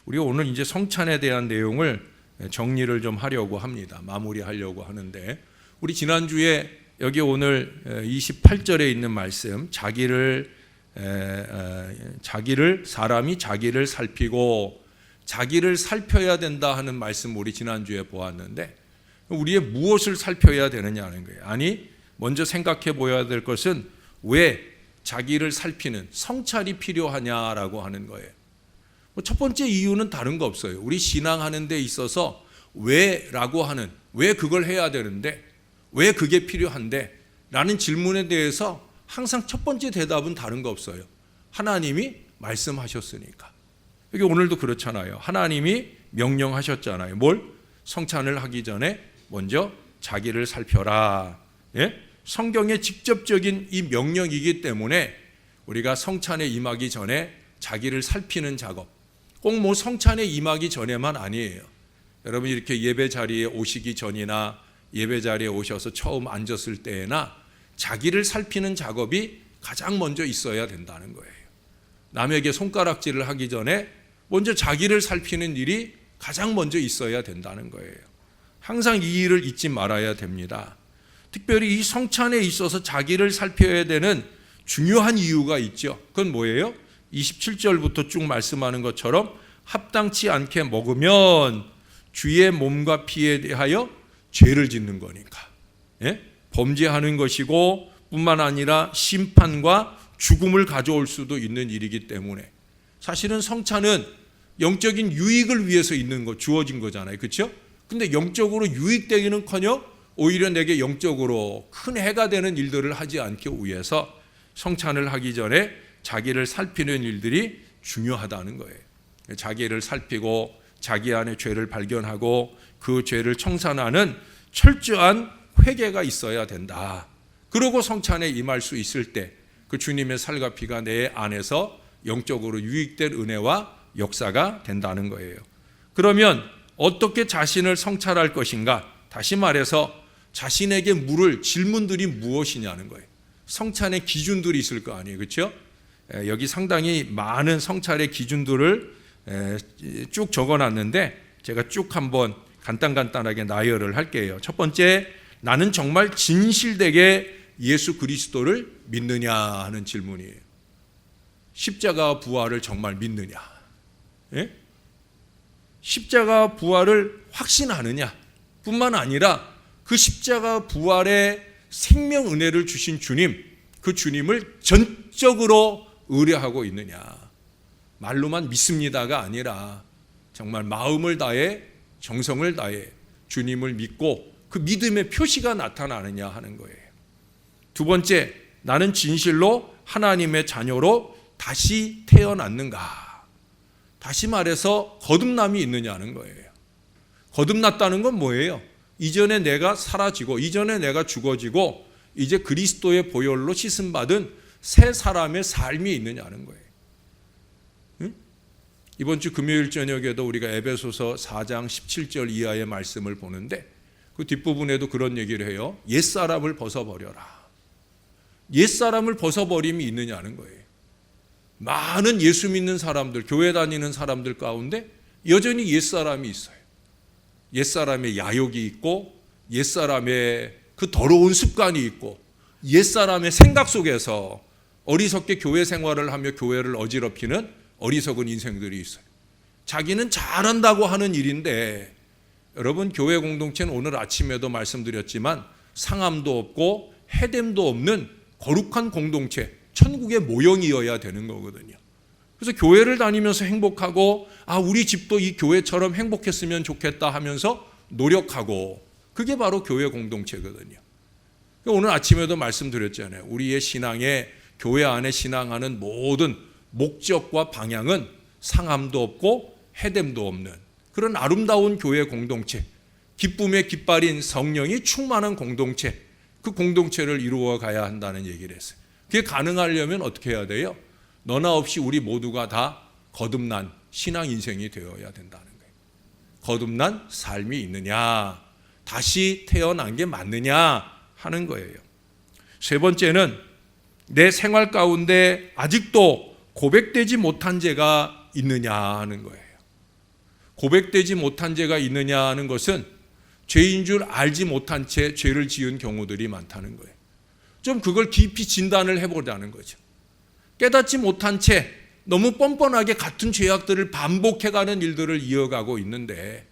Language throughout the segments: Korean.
우리가 오늘 이제 성찬에 대한 내용을 정리를 좀 하려고 합니다. 마무리하려고 하는데, 우리 지난주에 여기 오늘 28절에 있는 말씀, 사람이 자기를 살피고 자기를 살펴야 된다 하는 말씀 우리 지난주에 보았는데, 우리의 무엇을 살펴야 되느냐는 거예요. 아니, 먼저 생각해 보아야 될 것은 왜 자기를 살피는 성찰이 필요하냐라고 하는 거예요. 첫 번째 이유는 다른 거 없어요. 우리 신앙하는 데 있어서 왜라고 하는, 왜 그걸 해야 되는데, 왜 그게 필요한데 라는 질문에 대해서 항상 첫 번째 대답은 다른 거 없어요. 하나님이 말씀하셨으니까. 여기 오늘도 그렇잖아요. 하나님이 명령하셨잖아요. 뭘? 성찬을 하기 전에 먼저 자기를 살펴라. 예? 성경의 직접적인 이 명령이기 때문에 우리가 성찬에 임하기 전에 자기를 살피는 작업, 꼭 뭐 성찬에 임하기 전에만 아니에요. 여러분 이렇게 예배 자리에 오시기 전이나 예배 자리에 오셔서 처음 앉았을 때나 자기를 살피는 작업이 가장 먼저 있어야 된다는 거예요. 남에게 손가락질을 하기 전에 먼저 자기를 살피는 일이 가장 먼저 있어야 된다는 거예요. 항상 이 일을 잊지 말아야 됩니다. 특별히 이 성찬에 있어서 자기를 살펴야 되는 중요한 이유가 있죠. 그건 뭐예요? 27절부터 쭉 말씀하는 것처럼 합당치 않게 먹으면 주의 몸과 피에 대하여 죄를 짓는 거니까. 예? 범죄하는 것이고 뿐만 아니라 심판과 죽음을 가져올 수도 있는 일이기 때문에, 사실은 성찬은 영적인 유익을 위해서 있는 거, 주어진 거잖아요. 그렇죠? 근데 영적으로 유익되기는커녕 오히려 내게 영적으로 큰 해가 되는 일들을 하지 않기 위해서 성찬을 하기 전에 자기를 살피는 일들이 중요하다는 거예요. 자기를 살피고 자기 안에 죄를 발견하고 그 죄를 청산하는 철저한 회개가 있어야 된다. 그러고 성찬에 임할 수 있을 때 그 주님의 살과 피가 내 안에서 영적으로 유익된 은혜와 역사가 된다는 거예요. 그러면 어떻게 자신을 성찰할 것인가? 다시 말해서 자신에게 물을 질문들이 무엇이냐는 거예요. 성찬의 기준들이 있을 거 아니에요. 그렇죠? 여기 상당히 많은 성찰의 기준들을 쭉 적어놨는데 제가 쭉 한번 간단하게 나열을 할게요. 첫 번째, 나는 정말 진실되게 예수 그리스도를 믿느냐 하는 질문이에요. 십자가 부활을 정말 믿느냐? 예? 십자가 부활을 확신하느냐? 뿐만 아니라 그 십자가 부활의 생명 은혜를 주신 주님, 그 주님을 전적으로 의뢰하고 있느냐? 말로만 믿습니다가 아니라 정말 마음을 다해 정성을 다해 주님을 믿고 그 믿음의 표시가 나타나느냐 하는 거예요. 두 번째, 나는 진실로 하나님의 자녀로 다시 태어났는가? 다시 말해서 거듭남이 있느냐는 거예요. 거듭났다는 건 뭐예요? 이전에 내가 사라지고 이전에 내가 죽어지고 이제 그리스도의 보혈로 씻음받은 새 사람의 삶이 있느냐는 거예요. 응? 이번 주 금요일 저녁에도 우리가 에베소서 4장 17절 이하의 말씀을 보는데 그 뒷부분에도 그런 얘기를 해요. 옛사람을 벗어버려라. 옛사람을 벗어버림이 있느냐는 거예요. 많은 예수 믿는 사람들, 교회 다니는 사람들 가운데 여전히 옛사람이 있어요. 옛사람의 야욕이 있고 옛사람의 그 더러운 습관이 있고 옛사람의 생각 속에서 어리석게 교회 생활을 하며 교회를 어지럽히는 어리석은 인생들이 있어요. 자기는 잘한다고 하는 일인데, 여러분 교회 공동체는 오늘 아침에도 말씀드렸지만 상함도 없고 해됨도 없는 거룩한 공동체, 천국의 모형이어야 되는 거거든요. 그래서 교회를 다니면서 행복하고 우리 집도 이 교회처럼 행복했으면 좋겠다 하면서 노력하고, 그게 바로 교회 공동체거든요. 오늘 아침에도 말씀드렸잖아요. 우리의 신앙에, 교회 안에 신앙하는 모든 목적과 방향은 상함도 없고 해됨도 없는 그런 아름다운 교회 공동체, 기쁨의 깃발인 성령이 충만한 공동체, 그 공동체를 이루어 가야 한다는 얘기를 했어요. 그게 가능하려면 어떻게 해야 돼요? 너나 없이 우리 모두가 다 거듭난 신앙 인생이 되어야 된다는 거예요. 거듭난 삶이 있느냐, 다시 태어난 게 맞느냐 하는 거예요. 세 번째는 내 생활 가운데 아직도 고백되지 못한 죄가 있느냐 하는 거예요. 고백되지 못한 죄가 있느냐 하는 것은 죄인 줄 알지 못한 채 죄를 지은 경우들이 많다는 거예요. 좀 그걸 깊이 진단을 해보자는 거죠. 깨닫지 못한 채 너무 뻔뻔하게 같은 죄악들을 반복해가는 일들을 이어가고 있는데,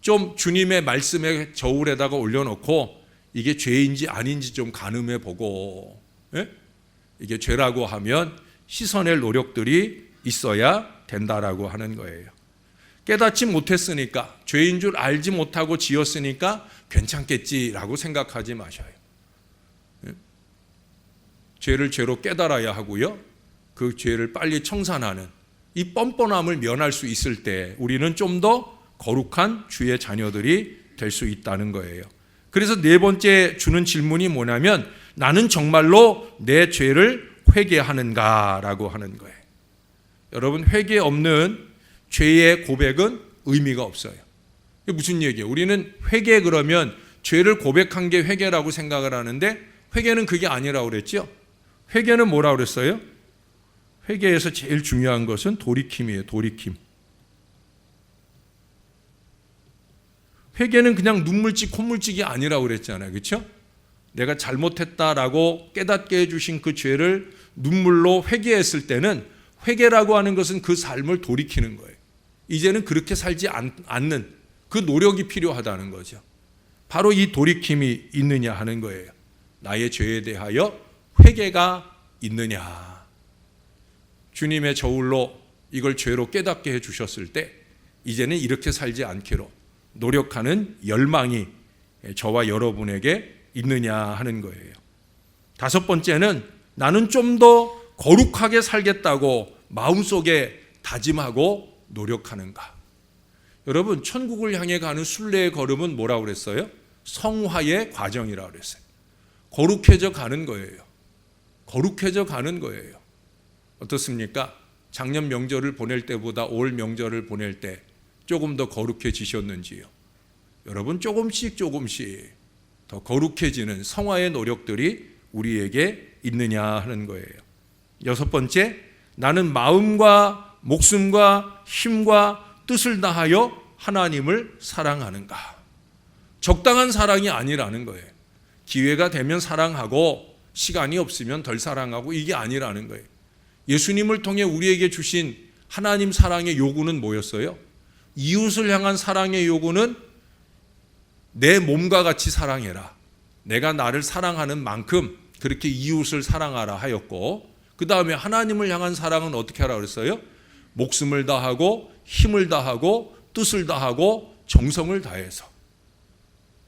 좀 주님의 말씀에 저울에다가 올려놓고 이게 죄인지 아닌지 좀 가늠해 보고, 이게 죄라고 하면 씻어낼 노력들이 있어야 된다라고 하는 거예요. 깨닫지 못했으니까, 죄인 줄 알지 못하고 지었으니까 괜찮겠지라고 생각하지 마셔요. 죄를 죄로 깨달아야 하고요, 그 죄를 빨리 청산하는 이 뻔뻔함을 면할 수 있을 때 우리는 좀 더 거룩한 주의 자녀들이 될 수 있다는 거예요. 그래서 네 번째 주는 질문이 뭐냐면, 나는 정말로 내 죄를 회개하는가라고 하는 거예요. 여러분, 회개 없는 죄의 고백은 의미가 없어요. 이게 무슨 얘기예요? 우리는 회개 그러면 죄를 고백한 게 회개라고 생각을 하는데, 회개는 그게 아니라고 그랬죠. 회개는 뭐라고 그랬어요? 회개에서 제일 중요한 것은 돌이킴이에요. 돌이킴. 회개는 그냥 눈물찍 콧물찍이 아니라고 그랬잖아요. 그렇죠? 내가 잘못했다라고 깨닫게 해주신 그 죄를 눈물로 회개했을 때는, 회개라고 하는 것은 그 삶을 돌이키는 거예요. 이제는 그렇게 살지 않는 그 노력이 필요하다는 거죠. 바로 이 돌이킴이 있느냐 하는 거예요. 나의 죄에 대하여 회개가 있느냐. 주님의 저울로 이걸 죄로 깨닫게 해주셨을 때 이제는 이렇게 살지 않기로 노력하는 열망이 저와 여러분에게 있느냐 하는 거예요. 다섯 번째는, 나는 좀 더 거룩하게 살겠다고 마음속에 다짐하고 노력하는가. 여러분, 천국을 향해 가는 순례의 걸음은 뭐라고 그랬어요? 성화의 과정이라고 그랬어요. 거룩해져 가는 거예요. 거룩해져 가는 거예요. 어떻습니까? 작년 명절을 보낼 때보다 올 명절을 보낼 때 조금 더 거룩해지셨는지요? 여러분, 조금씩 더 거룩해지는 성화의 노력들이 우리에게 있느냐 하는 거예요. 여섯 번째, 나는 마음과 목숨과 힘과 뜻을 다하여 하나님을 사랑하는가. 적당한 사랑이 아니라는 거예요. 기회가 되면 사랑하고 시간이 없으면 덜 사랑하고, 이게 아니라는 거예요. 예수님을 통해 우리에게 주신 하나님 사랑의 요구는 뭐였어요? 이웃을 향한 사랑의 요구는 내 몸과 같이 사랑해라. 내가 나를 사랑하는 만큼 그렇게 이웃을 사랑하라 하였고, 그 다음에 하나님을 향한 사랑은 어떻게 하라 그랬어요? 목숨을 다하고 힘을 다하고 뜻을 다하고 정성을 다해서.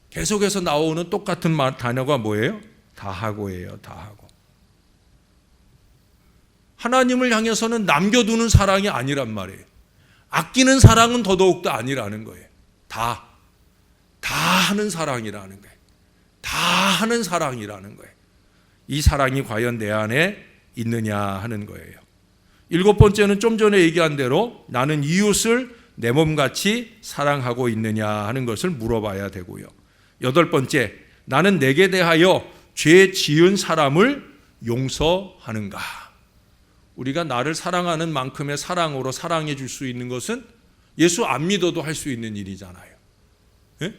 계속해서 나오는 똑같은 단어가 뭐예요? 다하고예요. 다하고. 하나님을 향해서는 남겨두는 사랑이 아니란 말이에요. 아끼는 사랑은 더더욱도 아니라는 거예요. 다 하는 사랑이라는 거예요. 다 하는 사랑이라는 거예요. 이 사랑이 과연 내 안에 있느냐 하는 거예요. 일곱 번째는 좀 전에 얘기한 대로, 나는 이웃을 내 몸같이 사랑하고 있느냐 하는 것을 물어봐야 되고요. 여덟 번째, 나는 내게 대하여 죄 지은 사람을 용서하는가. 우리가 나를 사랑하는 만큼의 사랑으로 사랑해 줄 수 있는 것은 예수 안 믿어도 할 수 있는 일이잖아요. 예?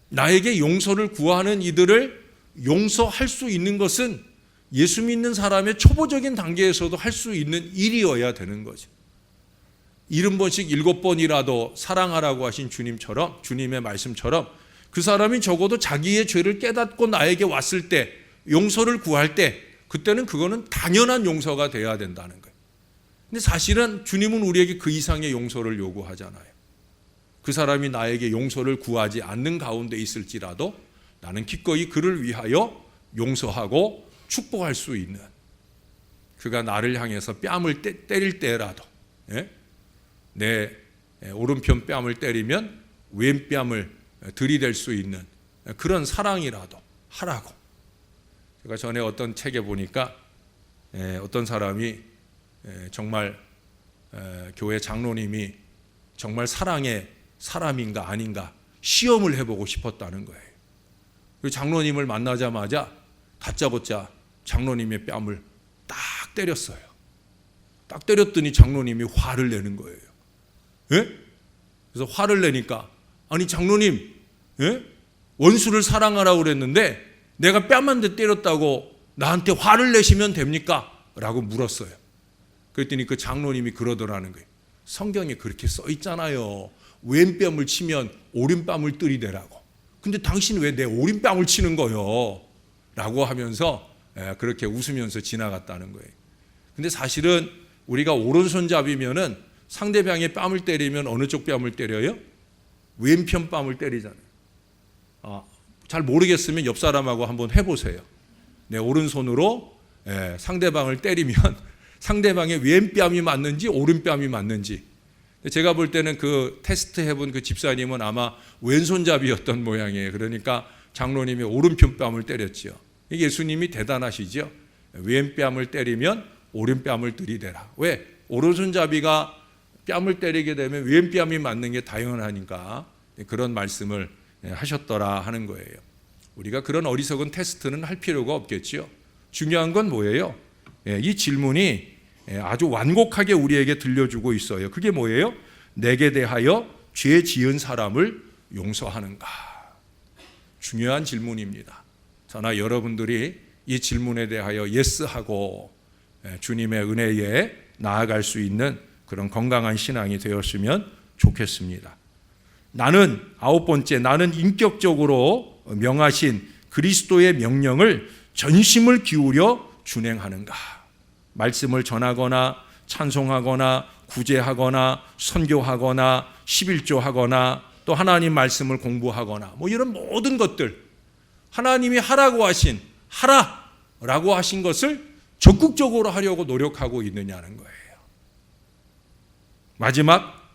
나에게 용서를 구하는 이들을 용서할 수 있는 것은 예수 믿는 사람의 초보적인 단계에서도 할 수 있는 일이어야 되는 거죠. 70번씩 7번이라도 사랑하라고 하신 주님처럼, 주님의 말씀처럼 그 사람이 적어도 자기의 죄를 깨닫고 나에게 왔을 때, 용서를 구할 때, 그때는 그거는 당연한 용서가 돼야 된다는 거예요. 근데 사실은 주님은 우리에게 그 이상의 용서를 요구하잖아요. 그 사람이 나에게 용서를 구하지 않는 가운데 있을지라도 나는 기꺼이 그를 위하여 용서하고 축복할 수 있는, 그가 나를 향해서 뺨을 때릴 때라도, 내 오른편 뺨을 때리면 왼뺨을 들이댈 수 있는 그런 사랑이라도 하라고. 제가 전에 어떤 책에 보니까 어떤 사람이 정말 교회 장로님이 정말 사랑의 사람인가 아닌가 시험을 해보고 싶었다는 거예요. 그 장로님을 만나자마자 다짜고짜 장로님의 뺨을 딱 때렸어요. 딱 때렸더니 장로님이 화를 내는 거예요. 예? 그래서 화를 내니까 아니 장로님, 예? 원수를 사랑하라고 그랬는데 내가 뺨 한 대 때렸다고 나한테 화를 내시면 됩니까? 라고 물었어요. 그랬더니 그 장로님이 그러더라는 거예요. 성경에 그렇게 써 있잖아요. 왼뺨을 치면 오른뺨을 들이대라고. 근데 당신 왜 내 오른뺨을 치는 거요? 라고 하면서 그렇게 웃으면서 지나갔다는 거예요. 근데 사실은 우리가 오른손잡이면은 상대방의 뺨을 때리면 어느 쪽 뺨을 때려요? 왼편 뺨을 때리잖아요. 잘 모르겠으면 옆 사람하고 한번 해보세요. 내 오른손으로 상대방을 때리면 상대방의 왼뺨이 맞는지 오른뺨이 맞는지. 제가 볼 때는 그 테스트 해본 그 집사님은 아마 왼손잡이였던 모양이에요. 그러니까 장로님이 오른편 뺨을 때렸죠. 예수님이 대단하시죠. 왼뺨을 때리면 오른뺨을 들이대라. 왜? 오른손잡이가 뺨을 때리게 되면 왼뺨이 맞는 게 당연하니까 그런 말씀을 하셨더라 하는 거예요. 우리가 그런 어리석은 테스트는 할 필요가 없겠죠. 중요한 건 뭐예요? 이 질문이 아주 완곡하게 우리에게 들려주고 있어요. 그게 뭐예요? 내게 대하여 죄 지은 사람을 용서하는가? 중요한 질문입니다. 저나 여러분들이 이 질문에 대하여 예스하고 주님의 은혜에 나아갈 수 있는 그런 건강한 신앙이 되었으면 좋겠습니다. 나는 아홉 번째, 나는 인격적으로 명하신 그리스도의 명령을 전심을 기울여 준행하는가? 말씀을 전하거나 찬송하거나 구제하거나 선교하거나 11조하거나 또 하나님 말씀을 공부하거나 뭐 이런 모든 것들, 하나님이 하라고 하신, 하라라고 하신 것을 적극적으로 하려고 노력하고 있느냐는 거예요. 마지막,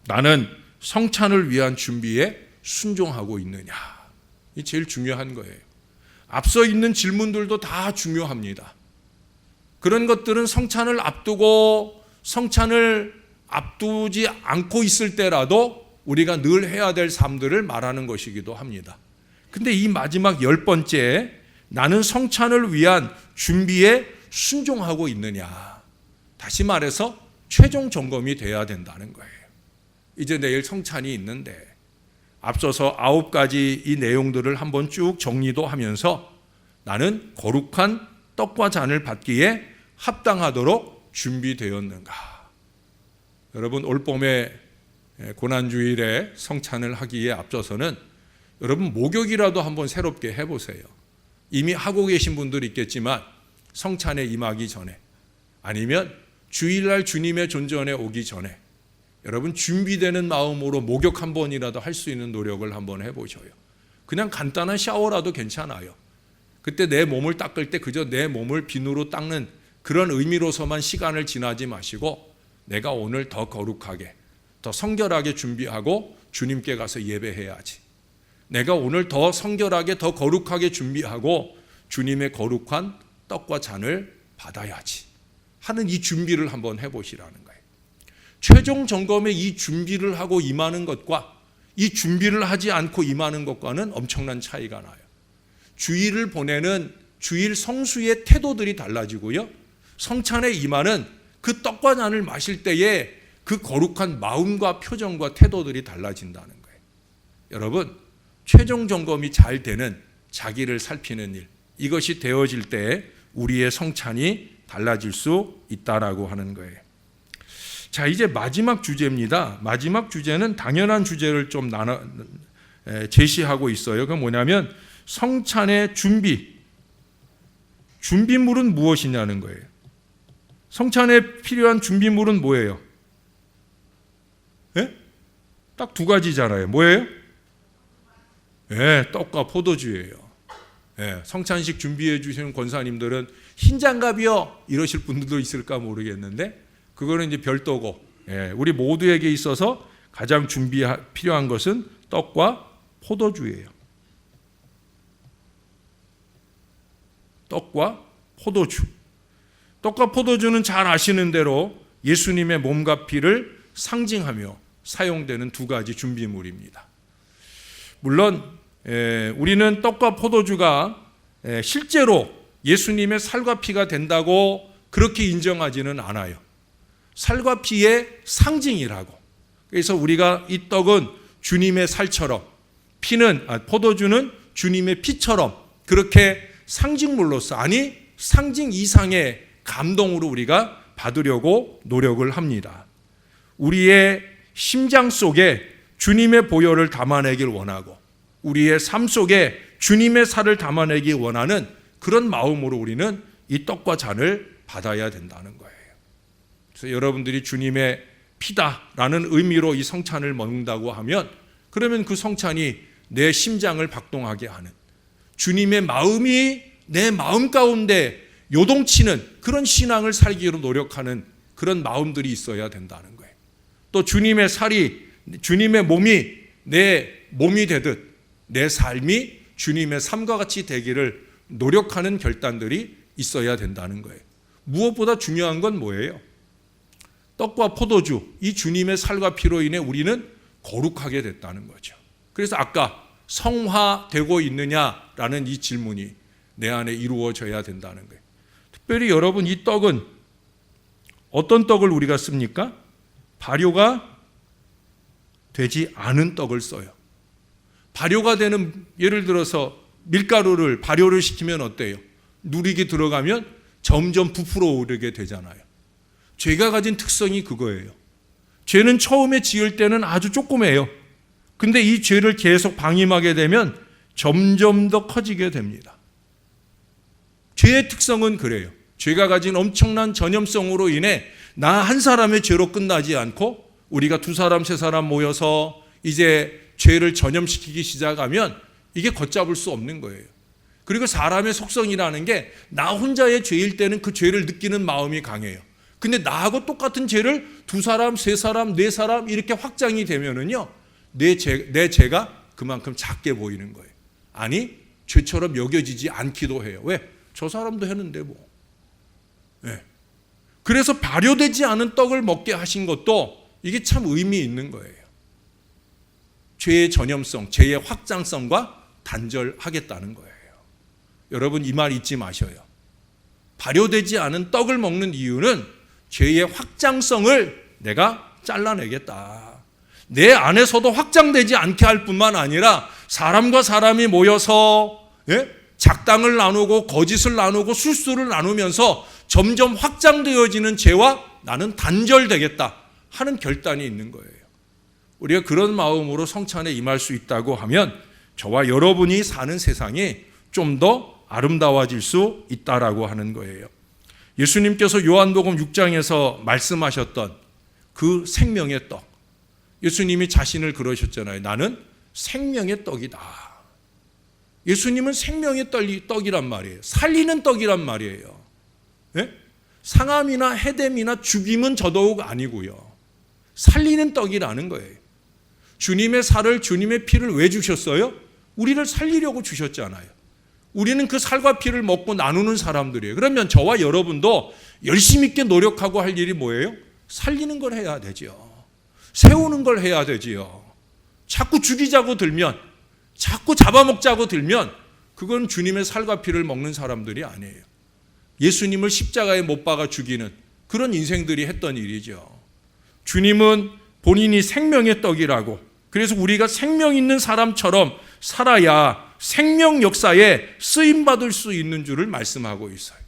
나는 성찬을 위한 준비에 순종하고 있느냐. 이 제일 중요한 거예요. 앞서 있는 질문들도 다 중요합니다. 그런 것들은 성찬을 앞두고 성찬을 앞두지 않고 있을 때라도 우리가 늘 해야 될 삶들을 말하는 것이기도 합니다. 근데 이 마지막 10번째, 나는 성찬을 위한 준비에 순종하고 있느냐. 다시 말해서 최종 점검이 돼야 된다는 거예요. 이제 내일 성찬이 있는데 앞서서 9가지 이 내용들을 한번 쭉 정리도 하면서 나는 거룩한 떡과 잔을 받기에 합당하도록 준비되었는가. 여러분, 올봄에 고난주일에 성찬을 하기에 앞서서는 여러분 목욕이라도 한번 새롭게 해보세요. 이미 하고 계신 분들이 있겠지만 성찬에 임하기 전에 아니면 주일날 주님의 존전에 오기 전에 여러분 준비되는 마음으로 목욕 한 번이라도 할 수 있는 노력을 한번 해보셔요. 그냥 간단한 샤워라도 괜찮아요. 그때 내 몸을 닦을 때 그저 내 몸을 비누로 닦는 그런 의미로서만 시간을 지나지 마시고 내가 오늘 더 거룩하게, 더 성결하게 준비하고 주님께 가서 예배해야지. 내가 오늘 더 성결하게, 더 거룩하게 준비하고 주님의 거룩한 떡과 잔을 받아야지 하는 이 준비를 한번 해보시라는 거예요. 최종 점검에 이 준비를 하고 임하는 것과 이 준비를 하지 않고 임하는 것과는 엄청난 차이가 나요. 주일을 보내는 주일 성수의 태도들이 달라지고요. 성찬에 임하는 그 떡과 잔을 마실 때에 그 거룩한 마음과 표정과 태도들이 달라진다는 거예요. 여러분, 최종 점검이 잘 되는 자기를 살피는 일, 이것이 되어질 때 우리의 성찬이 달라질 수 있다라고 하는 거예요. 자, 이제 마지막 주제입니다. 마지막 주제는 당연한 주제를 좀 제시하고 있어요. 그건 뭐냐면 성찬의 준비물은 무엇이냐는 거예요. 성찬에 필요한 준비물은 뭐예요? 예? 딱 두 가지잖아요. 뭐예요? 예, 떡과 포도주예요. 예, 성찬식 준비해 주시는 권사님들은 흰 장갑이요 이러실 분들도 있을까 모르겠는데 그거는 이제 별도고, 예, 우리 모두에게 있어서 가장 필요한 것은 떡과 포도주예요. 떡과 포도주. 떡과 포도주는 잘 아시는 대로 예수님의 몸과 피를 상징하며 사용되는 두 가지 준비물입니다. 물론 우리는 떡과 포도주가 실제로 예수님의 살과 피가 된다고 그렇게 인정하지는 않아요. 살과 피의 상징이라고. 그래서 우리가 이 떡은 주님의 살처럼, 포도주는 주님의 피처럼 그렇게 상징물로서, 아니 상징 이상의 감동으로 우리가 받으려고 노력을 합니다. 우리의 심장 속에 주님의 보혈을 담아내길 원하고 우리의 삶 속에 주님의 살을 담아내기 원하는 그런 마음으로 우리는 이 떡과 잔을 받아야 된다는 거예요. 그래서 여러분들이 주님의 피다라는 의미로 이 성찬을 먹는다고 하면, 그러면 그 성찬이 내 심장을 박동하게 하는, 주님의 마음이 내 마음 가운데 요동치는 그런 신앙을 살기로 노력하는 그런 마음들이 있어야 된다는 거예요. 또 주님의 살이, 주님의 몸이 내 몸이 되듯 내 삶이 주님의 삶과 같이 되기를 노력하는 결단들이 있어야 된다는 거예요. 무엇보다 중요한 건 뭐예요? 떡과 포도주, 이 주님의 살과 피로 인해 우리는 거룩하게 됐다는 거죠. 그래서 아까 성화되고 있느냐라는 이 질문이 내 안에 이루어져야 된다는 거예요. 특별히 여러분, 이 떡은 어떤 떡을 우리가 씁니까? 발효가 되지 않은 떡을 써요. 발효가 되는, 예를 들어서 밀가루를 발효를 시키면 어때요? 누리기 들어가면 점점 부풀어 오르게 되잖아요. 죄가 가진 특성이 그거예요. 죄는 처음에 지을 때는 아주 조그매요. 근데 이 죄를 계속 방임하게 되면 점점 더 커지게 됩니다. 죄의 특성은 그래요. 죄가 가진 엄청난 전염성으로 인해 나 한 사람의 죄로 끝나지 않고 우리가 두 사람, 세 사람 모여서 이제 죄를 전염시키기 시작하면 이게 걷잡을 수 없는 거예요. 그리고 사람의 속성이라는 게 나 혼자의 죄일 때는 그 죄를 느끼는 마음이 강해요. 근데 나하고 똑같은 죄를 두 사람, 세 사람, 네 사람 이렇게 확장이 되면은요, 내 죄가 그만큼 작게 보이는 거예요. 아니, 죄처럼 여겨지지 않기도 해요. 왜? 저 사람도 했는데 뭐. 네. 그래서 발효되지 않은 떡을 먹게 하신 것도 이게 참 의미 있는 거예요. 죄의 전염성, 죄의 확장성과 단절하겠다는 거예요. 여러분, 이 말 잊지 마셔요. 발효되지 않은 떡을 먹는 이유는 죄의 확장성을 내가 잘라내겠다. 내 안에서도 확장되지 않게 할 뿐만 아니라 사람과 사람이 모여서 작당을 나누고 거짓을 나누고 술수를 나누면서 점점 확장되어지는 죄와 나는 단절되겠다 하는 결단이 있는 거예요. 우리가 그런 마음으로 성찬에 임할 수 있다고 하면 저와 여러분이 사는 세상이 좀 더 아름다워질 수 있다라고 하는 거예요. 예수님께서 요한복음 6장에서 말씀하셨던 그 생명의 떡, 예수님이 자신을 그러셨잖아요. 나는 생명의 떡이다. 예수님은 생명의 떡이란 말이에요. 살리는 떡이란 말이에요. 네? 상함이나 해됨이나 죽임은 더더욱 아니고요. 살리는 떡이라는 거예요. 주님의 살을, 주님의 피를 왜 주셨어요? 우리를 살리려고 주셨잖아요. 우리는 그 살과 피를 먹고 나누는 사람들이에요. 그러면 저와 여러분도 열심히 있게 노력하고 할 일이 뭐예요? 살리는 걸 해야 되죠. 세우는 걸 해야 되지요. 자꾸 죽이자고 들면, 자꾸 잡아먹자고 들면 그건 주님의 살과 피를 먹는 사람들이 아니에요. 예수님을 십자가에 못 박아 죽이는 그런 인생들이 했던 일이죠. 주님은 본인이 생명의 떡이라고, 그래서 우리가 생명 있는 사람처럼 살아야 생명 역사에 쓰임받을 수 있는 줄을 말씀하고 있어요.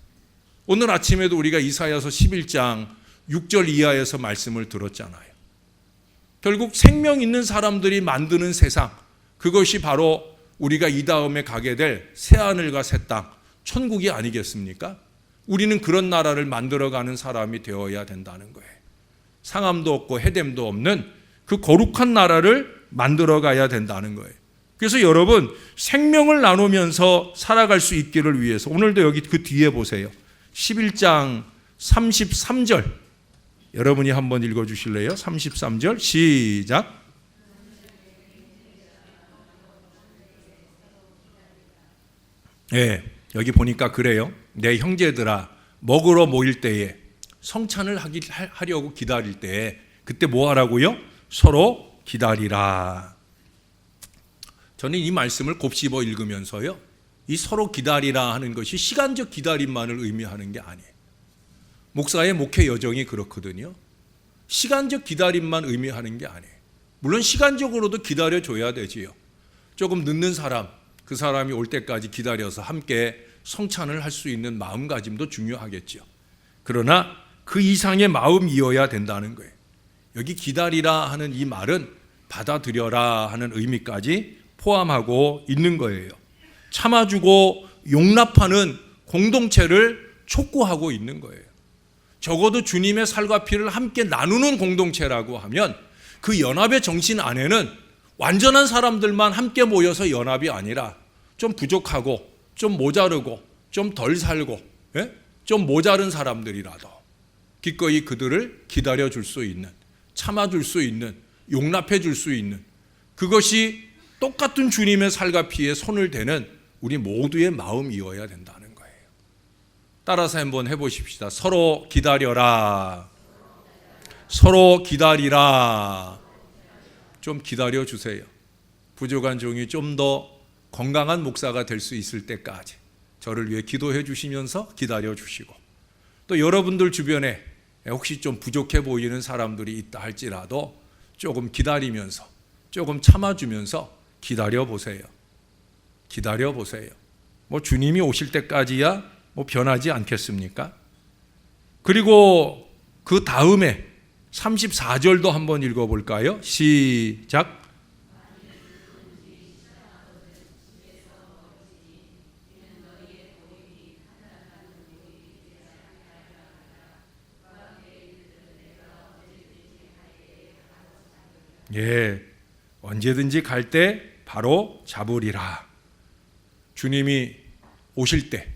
오늘 아침에도 우리가 이사야서 11장 6절 이하에서 말씀을 들었잖아요. 결국 생명 있는 사람들이 만드는 세상, 그것이 바로 우리가 이 다음에 가게 될 새하늘과 새 땅, 천국이 아니겠습니까? 우리는 그런 나라를 만들어가는 사람이 되어야 된다는 거예요. 상함도 없고 해됨도 없는 그 거룩한 나라를 만들어가야 된다는 거예요. 그래서 여러분, 생명을 나누면서 살아갈 수 있기를 위해서 오늘도 여기 그 뒤에 보세요. 11장 33절 여러분이 한번 읽어주실래요? 33절 시작. 네, 여기 보니까 그래요. 내 형제들아, 먹으러 모일 때에, 성찬을 하려고 기다릴 때에 그때 뭐 하라고요? 서로 기다리라. 저는 이 말씀을 곱씹어 읽으면서요, 이 서로 기다리라 하는 것이 시간적 기다림만을 의미하는 게 아니에요. 목사의 목회 여정이 그렇거든요. 시간적 기다림만 의미하는 게 아니에요. 물론 시간적으로도 기다려줘야 되지요. 조금 늦는 사람, 그 사람이 올 때까지 기다려서 함께 성찬을 할 수 있는 마음가짐도 중요하겠죠. 그러나 그 이상의 마음이어야 된다는 거예요. 여기 기다리라 하는 이 말은 받아들여라 하는 의미까지 포함하고 있는 거예요. 참아주고 용납하는 공동체를 촉구하고 있는 거예요. 적어도 주님의 살과 피를 함께 나누는 공동체라고 하면 그 연합의 정신 안에는 완전한 사람들만 함께 모여서 연합이 아니라 좀 부족하고 좀 모자르고 좀 덜 살고 좀 모자른 사람들이라도 기꺼이 그들을 기다려줄 수 있는, 참아줄 수 있는, 용납해줄 수 있는, 그것이 똑같은 주님의 살과 피에 손을 대는 우리 모두의 마음이어야 된다는 거예요. 따라서 한번 해보십시다. 서로 기다려라. 서로 기다리라. 좀 기다려주세요. 부족한 종이 좀 더 건강한 목사가 될 수 있을 때까지 저를 위해 기도해 주시면서 기다려 주시고, 또 여러분들 주변에 혹시 좀 부족해 보이는 사람들이 있다 할지라도 조금 기다리면서, 조금 참아주면서 기다려 보세요. 기다려 보세요. 뭐 주님이 오실 때까지야 뭐 변하지 않겠습니까? 그리고 그 다음에 34절도 한번 읽어볼까요? 시작. 예, 언제든지 갈 때 바로 잡으리라. 주님이 오실 때,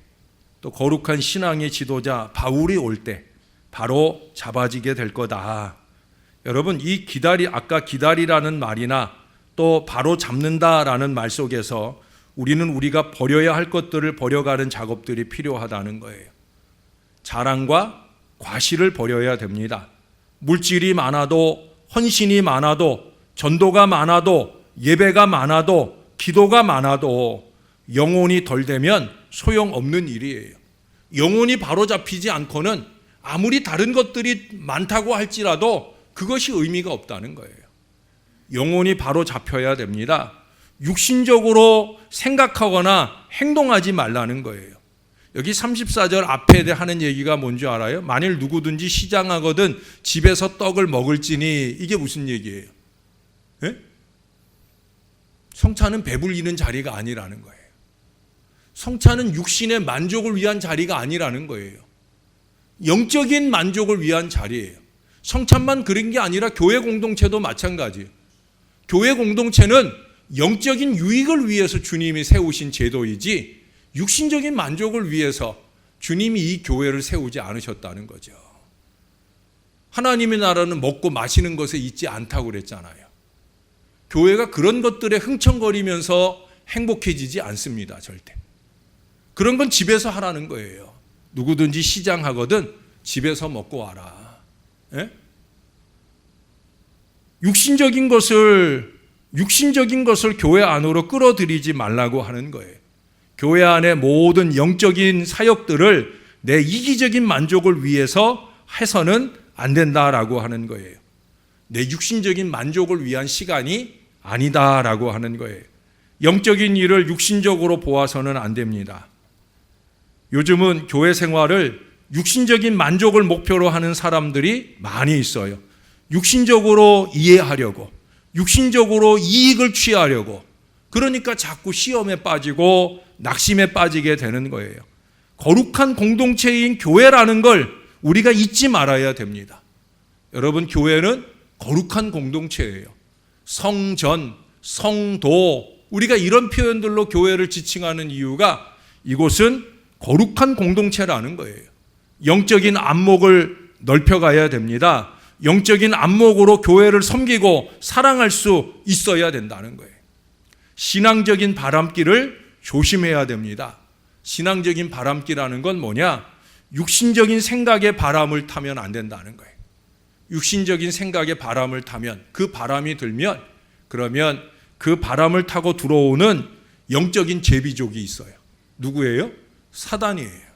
또 거룩한 신앙의 지도자 바울이 올 때 바로 잡아지게 될 거다. 여러분, 이 아까 기다리라는 말이나 또 바로 잡는다라는 말 속에서 우리는 우리가 버려야 할 것들을 버려가는 작업들이 필요하다는 거예요. 자랑과 과시를 버려야 됩니다. 물질이 많아도, 헌신이 많아도, 전도가 많아도, 예배가 많아도, 기도가 많아도 영혼이 덜 되면 소용없는 일이에요. 영혼이 바로 잡히지 않고는 아무리 다른 것들이 많다고 할지라도 그것이 의미가 없다는 거예요. 영혼이 바로 잡혀야 됩니다. 육신적으로 생각하거나 행동하지 말라는 거예요. 여기 34절 앞에 하는 얘기가 뭔지 알아요? 만일 누구든지 시장하거든 집에서 떡을 먹을지니, 이게 무슨 얘기예요? 예? 성찬은 배불리는 자리가 아니라는 거예요. 성찬은 육신의 만족을 위한 자리가 아니라는 거예요. 영적인 만족을 위한 자리예요. 성찬만 그런 게 아니라 교회 공동체도 마찬가지예요. 교회 공동체는 영적인 유익을 위해서 주님이 세우신 제도이지 육신적인 만족을 위해서 주님이 이 교회를 세우지 않으셨다는 거죠. 하나님의 나라는 먹고 마시는 것에 있지 않다고 그랬잖아요. 교회가 그런 것들에 흥청거리면서 행복해지지 않습니다. 절대. 그런 건 집에서 하라는 거예요. 누구든지 시장하거든 집에서 먹고 와라. 예? 육신적인 것을 교회 안으로 끌어들이지 말라고 하는 거예요. 교회 안의 모든 영적인 사역들을 내 이기적인 만족을 위해서 해서는 안 된다라고 하는 거예요. 내 육신적인 만족을 위한 시간이 아니다라고 하는 거예요. 영적인 일을 육신적으로 보아서는 안 됩니다. 요즘은 교회 생활을 육신적인 만족을 목표로 하는 사람들이 많이 있어요. 육신적으로 이해하려고, 육신적으로 이익을 취하려고, 그러니까 자꾸 시험에 빠지고 낙심에 빠지게 되는 거예요. 거룩한 공동체인 교회라는 걸 우리가 잊지 말아야 됩니다. 여러분, 교회는 거룩한 공동체예요. 성전, 성도, 우리가 이런 표현들로 교회를 지칭하는 이유가 이곳은 거룩한 공동체라는 거예요. 영적인 안목을 넓혀가야 됩니다. 영적인 안목으로 교회를 섬기고 사랑할 수 있어야 된다는 거예요. 신앙적인 바람길을 조심해야 됩니다. 신앙적인 바람길이라는 건 뭐냐? 육신적인 생각의 바람을 타면 안 된다는 거예요. 육신적인 생각의 바람을 타면, 그 바람이 들면, 그러면 그 바람을 타고 들어오는 영적인 제비족이 있어요. 누구예요? 사단이에요.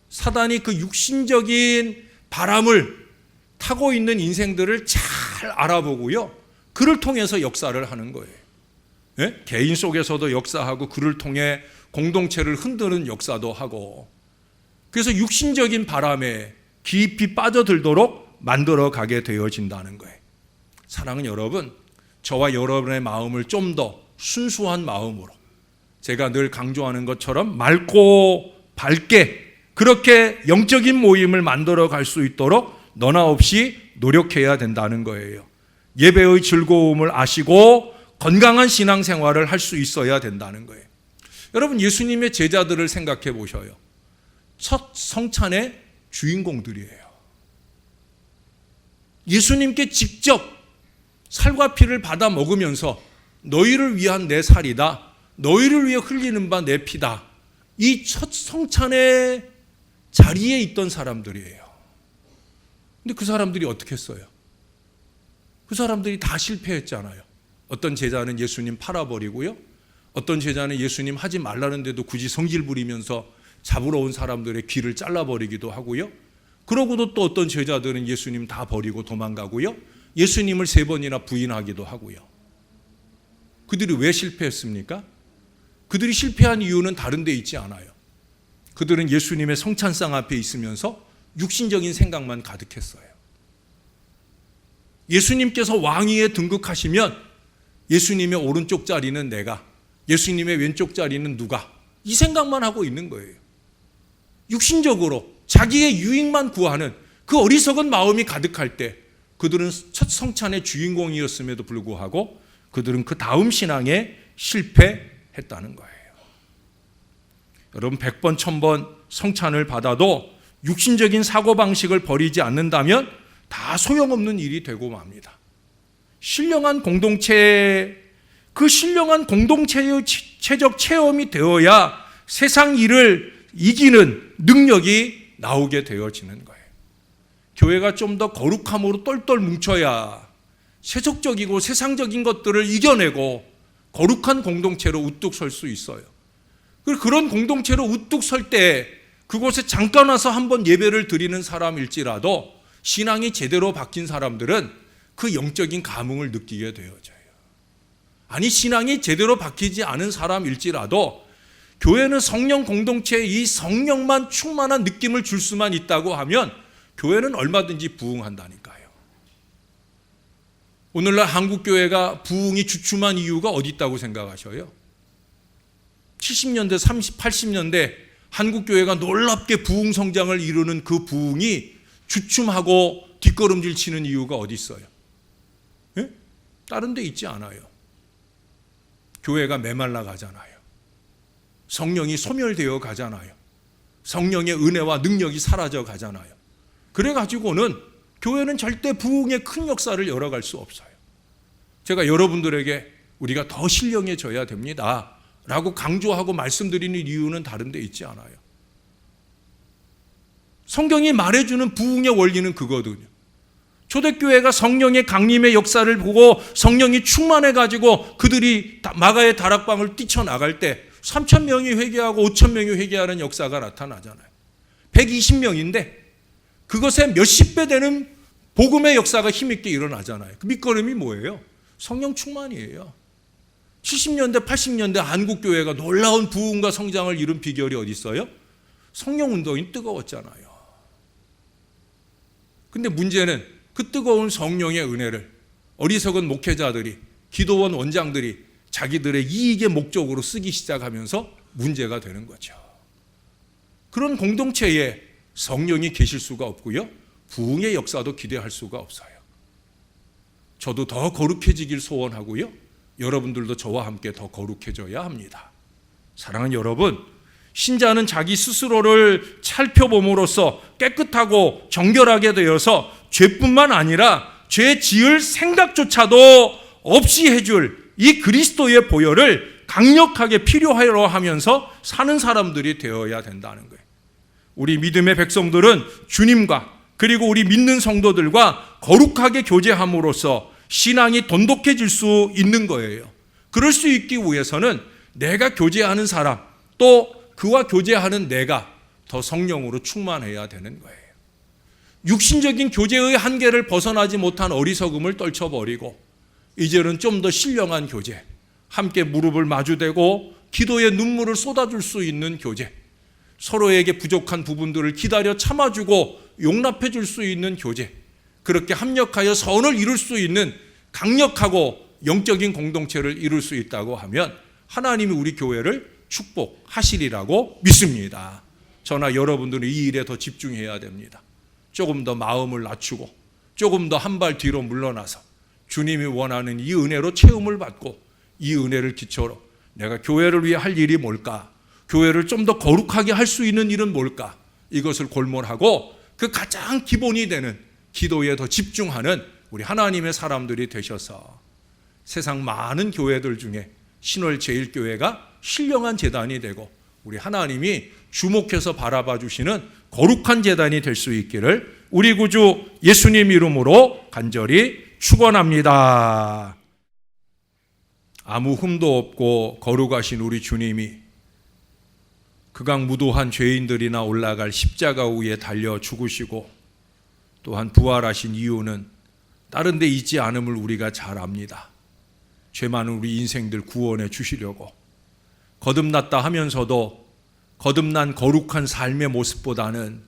사단이 그 육신적인 바람을 타고 있는 인생들을 잘 알아보고요. 그를 통해서 역사를 하는 거예요. 예? 개인 속에서도 역사하고 그를 통해 공동체를 흔드는 역사도 하고, 그래서 육신적인 바람에 깊이 빠져들도록 만들어 가게 되어진다는 거예요. 사랑하는 여러분, 저와 여러분의 마음을 좀 더 순수한 마음으로, 제가 늘 강조하는 것처럼 맑고 밝게 그렇게 영적인 모임을 만들어 갈 수 있도록 너나 없이 노력해야 된다는 거예요. 예배의 즐거움을 아시고 건강한 신앙생활을 할 수 있어야 된다는 거예요. 여러분, 예수님의 제자들을 생각해 보셔요. 첫 성찬의 주인공들이에요. 예수님께 직접 살과 피를 받아 먹으면서 너희를 위한 내 살이다, 너희를 위해 흘리는 바 내 피다, 이 첫 성찬의 자리에 있던 사람들이에요. 근데 그 사람들이 어떻게 했어요? 그 사람들이 다 실패했잖아요. 어떤 제자는 예수님 팔아버리고요, 어떤 제자는 예수님 하지 말라는데도 굳이 성질 부리면서 잡으러 온 사람들의 귀를 잘라버리기도 하고요, 그러고도 또 어떤 제자들은 예수님 다 버리고 도망가고요, 예수님을 3번이나 부인하기도 하고요. 그들이 왜 실패했습니까? 그들이 실패한 이유는 다른 데 있지 않아요. 그들은 예수님의 성찬상 앞에 있으면서 육신적인 생각만 가득했어요. 예수님께서 왕위에 등극하시면 예수님의 오른쪽 자리는 내가, 예수님의 왼쪽 자리는 누가, 이 생각만 하고 있는 거예요. 육신적으로 자기의 유익만 구하는 그 어리석은 마음이 가득할 때 그들은 첫 성찬의 주인공이었음에도 불구하고 그들은 그 다음 신앙에 실패했다는 거예요. 여러분, 100번 1000번 성찬을 받아도 육신적인 사고방식을 버리지 않는다면 다 소용없는 일이 되고 맙니다. 신령한 공동체, 그 신령한 공동체의 체적 체험이 되어야 세상 일을 이기는 능력이 나오게 되어지는 거예요. 교회가 좀 더 거룩함으로 똘똘 뭉쳐야 세속적이고 세상적인 것들을 이겨내고 거룩한 공동체로 우뚝 설 수 있어요. 그런 공동체로 우뚝 설 때 그곳에 잠깐 와서 한번 예배를 드리는 사람일지라도 신앙이 제대로 바뀐 사람들은 그 영적인 감흥을 느끼게 되어져요. 아니, 신앙이 제대로 바뀌지 않은 사람일지라도 교회는 성령 공동체에 이 성령만 충만한 느낌을 줄 수만 있다고 하면 교회는 얼마든지 부흥한다니까요. 오늘날 한국교회가 부흥이 주춤한 이유가 어디 있다고 생각하셔요? 70년대, 80년대 한국교회가 놀랍게 부흥 성장을 이루는 그 부흥이 주춤하고 뒷걸음질 치는 이유가 어디 있어요? 예? 다른 데 있지 않아요. 교회가 메말라 가잖아요. 성령이 소멸되어 가잖아요. 성령의 은혜와 능력이 사라져 가잖아요. 그래가지고는 교회는 절대 부흥의 큰 역사를 열어갈 수 없어요. 제가 여러분들에게 우리가 더 신령해져야 됩니다 라고 강조하고 말씀드리는 이유는 다른 데 있지 않아요. 성경이 말해주는 부흥의 원리는 그거거든요. 초대교회가 성령의 강림의 역사를 보고 성령이 충만해가지고 그들이 마가의 다락방을 뛰쳐나갈 때 3,000명이 회개하고 5,000명이 회개하는 역사가 나타나잖아요. 120명인데 그것의 몇십 배 되는 복음의 역사가 힘있게 일어나잖아요. 그 밑거름이 뭐예요? 성령 충만이에요. 70년대, 80년대 한국교회가 놀라운 부흥과 성장을 이룬 비결이 어디 있어요? 성령운동이 뜨거웠잖아요. 근데 문제는 그 뜨거운 성령의 은혜를 어리석은 목회자들이, 기도원 원장들이 자기들의 이익의 목적으로 쓰기 시작하면서 문제가 되는 거죠. 그런 공동체에 성령이 계실 수가 없고요, 부흥의 역사도 기대할 수가 없어요. 저도 더 거룩해지길 소원하고요, 여러분들도 저와 함께 더 거룩해져야 합니다. 사랑하는 여러분, 신자는 자기 스스로를 살펴봄으로써 깨끗하고 정결하게 되어서 죄뿐만 아니라 죄 지을 생각조차도 없이 해줄 이 그리스도의 보혈을 강력하게 필요하여 하면서 사는 사람들이 되어야 된다는 거예요. 우리 믿음의 백성들은 주님과 그리고 우리 믿는 성도들과 거룩하게 교제함으로써 신앙이 돈독해질 수 있는 거예요. 그럴 수 있기 위해서는 내가 교제하는 사람, 또 그와 교제하는 내가 더 성령으로 충만해야 되는 거예요. 육신적인 교제의 한계를 벗어나지 못한 어리석음을 떨쳐버리고 이제는 좀 더 신령한 교제, 함께 무릎을 마주대고 기도의 눈물을 쏟아줄 수 있는 교제, 서로에게 부족한 부분들을 기다려 참아주고 용납해 줄 수 있는 교제, 그렇게 합력하여 선을 이룰 수 있는 강력하고 영적인 공동체를 이룰 수 있다고 하면 하나님이 우리 교회를 축복하시리라고 믿습니다. 저나 여러분들은 이 일에 더 집중해야 됩니다. 조금 더 마음을 낮추고 조금 더 한 발 뒤로 물러나서 주님이 원하는 이 은혜로 체험을 받고 이 은혜를 기초로 내가 교회를 위해 할 일이 뭘까? 교회를 좀 더 거룩하게 할 수 있는 일은 뭘까? 이것을 골몰하고 그 가장 기본이 되는 기도에 더 집중하는 우리 하나님의 사람들이 되셔서 세상 많은 교회들 중에 신월제일교회가 신령한 제단이 되고 우리 하나님이 주목해서 바라봐 주시는 거룩한 제단이 될 수 있기를 우리 구주 예수님 이름으로 간절히 축원합니다. 아무 흠도 없고 거룩하신 우리 주님이 극악무도한 죄인들이나 올라갈 십자가 위에 달려 죽으시고 또한 부활하신 이유는 다른 데 있지 않음을 우리가 잘 압니다. 죄 많은 우리 인생들 구원해 주시려고 거듭났다 하면서도 거듭난 거룩한 삶의 모습보다는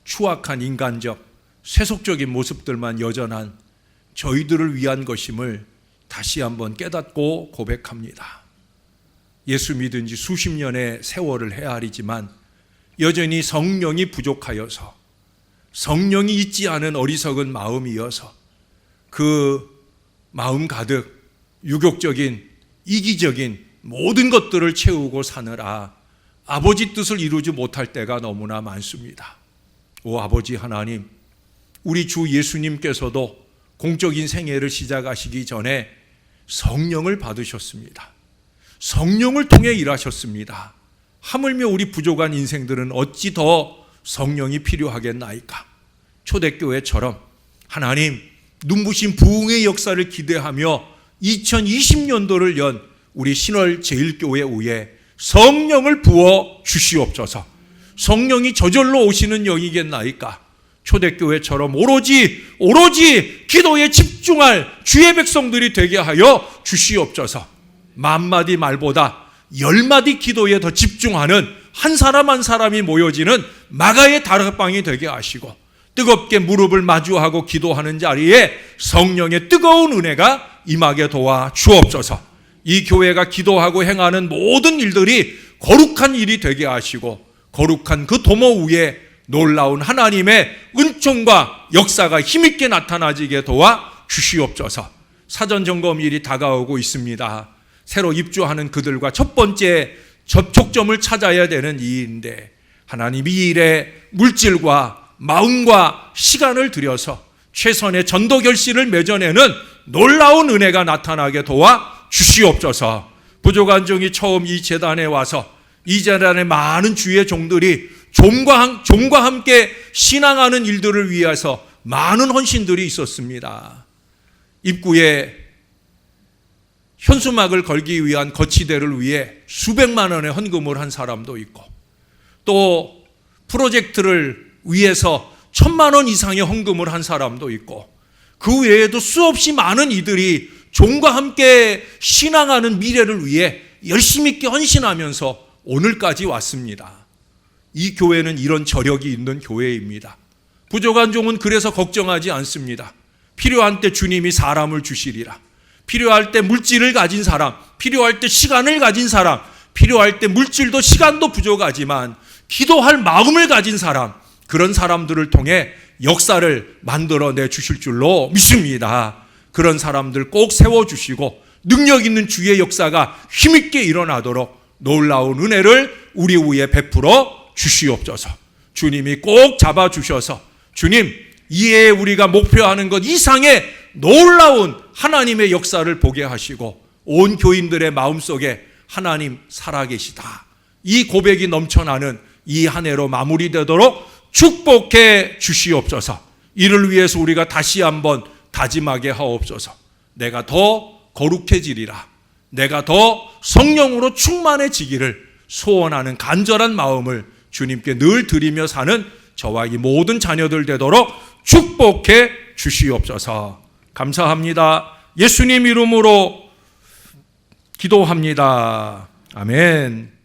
추악한 인간적 세속적인 모습들만 여전한 저희들을 위한 것임을 다시 한번 깨닫고 고백합니다. 예수 믿은 지 수십 년의 세월을 헤아리지만 여전히 성령이 부족하여서 성령이 있지 않은 어리석은 마음이어서 그 마음 가득 유욕적인 이기적인 모든 것들을 채우고 사느라 아버지 뜻을 이루지 못할 때가 너무나 많습니다. 오 아버지 하나님, 우리 주 예수님께서도 공적인 생애를 시작하시기 전에 성령을 받으셨습니다. 성령을 통해 일하셨습니다. 하물며 우리 부족한 인생들은 어찌 더 성령이 필요하겠나이까? 초대교회처럼 하나님 눈부신 부흥의 역사를 기대하며 2020년도를 연 우리 신월제일교회 위에 성령을 부어 주시옵소서. 성령이 저절로 오시는 영이겠나이까? 초대교회처럼 오로지 기도에 집중할 주의 백성들이 되게 하여 주시옵소서. 만마디 말보다 10마디 기도에 더 집중하는 한 사람 한 사람이 모여지는 마가의 다락방이 되게 하시고 뜨겁게 무릎을 마주하고 기도하는 자리에 성령의 뜨거운 은혜가 임하게 도와 주옵소서. 이 교회가 기도하고 행하는 모든 일들이 거룩한 일이 되게 하시고 거룩한 그 도모 위에 놀라운 하나님의 은총과 역사가 힘있게 나타나지게 도와 주시옵소서. 사전점검일이 다가오고 있습니다. 새로 입주하는 그들과 첫 번째 접촉점을 찾아야 되는 이인데 하나님 이 일에 물질과 마음과 시간을 들여서 최선의 전도 결실을 맺어내는 놀라운 은혜가 나타나게 도와 주시옵소서. 부족한 종이 처음 이 재단에 와서 이 재단의 많은 주의 종들이 종과 함께 신앙하는 일들을 위해서 많은 헌신들이 있었습니다. 입구에 현수막을 걸기 위한 거치대를 위해 수백만 원의 헌금을 한 사람도 있고 또 프로젝트를 위해서 1,000만 원 이상의 헌금을 한 사람도 있고 그 외에도 수없이 많은 이들이 종과 함께 신앙하는 미래를 위해 열심히 있게 헌신하면서 오늘까지 왔습니다. 이 교회는 이런 저력이 있는 교회입니다. 부족한 종은 그래서 걱정하지 않습니다. 필요한 때 주님이 사람을 주시리라. 필요할 때 물질을 가진 사람, 필요할 때 시간을 가진 사람, 필요할 때 물질도 시간도 부족하지만 기도할 마음을 가진 사람, 그런 사람들을 통해 역사를 만들어내 주실 줄로 믿습니다. 그런 사람들 꼭 세워주시고 능력 있는 주의 역사가 힘있게 일어나도록 놀라운 은혜를 우리 위에 베풀어 주시옵소서. 주님이 꼭 잡아주셔서 주님 이에 우리가 목표하는 것 이상의 놀라운 하나님의 역사를 보게 하시고 온 교인들의 마음속에 하나님 살아계시다, 이 고백이 넘쳐나는 이 한 해로 마무리되도록 축복해 주시옵소서. 이를 위해서 우리가 다시 한번 다짐하게 하옵소서. 내가 더 거룩해지리라, 내가 더 성령으로 충만해지기를 소원하는 간절한 마음을 주님께 늘 드리며 사는 저와 이 모든 자녀들 되도록 축복해 주시옵소서. 감사합니다. 예수님 이름으로 기도합니다. 아멘.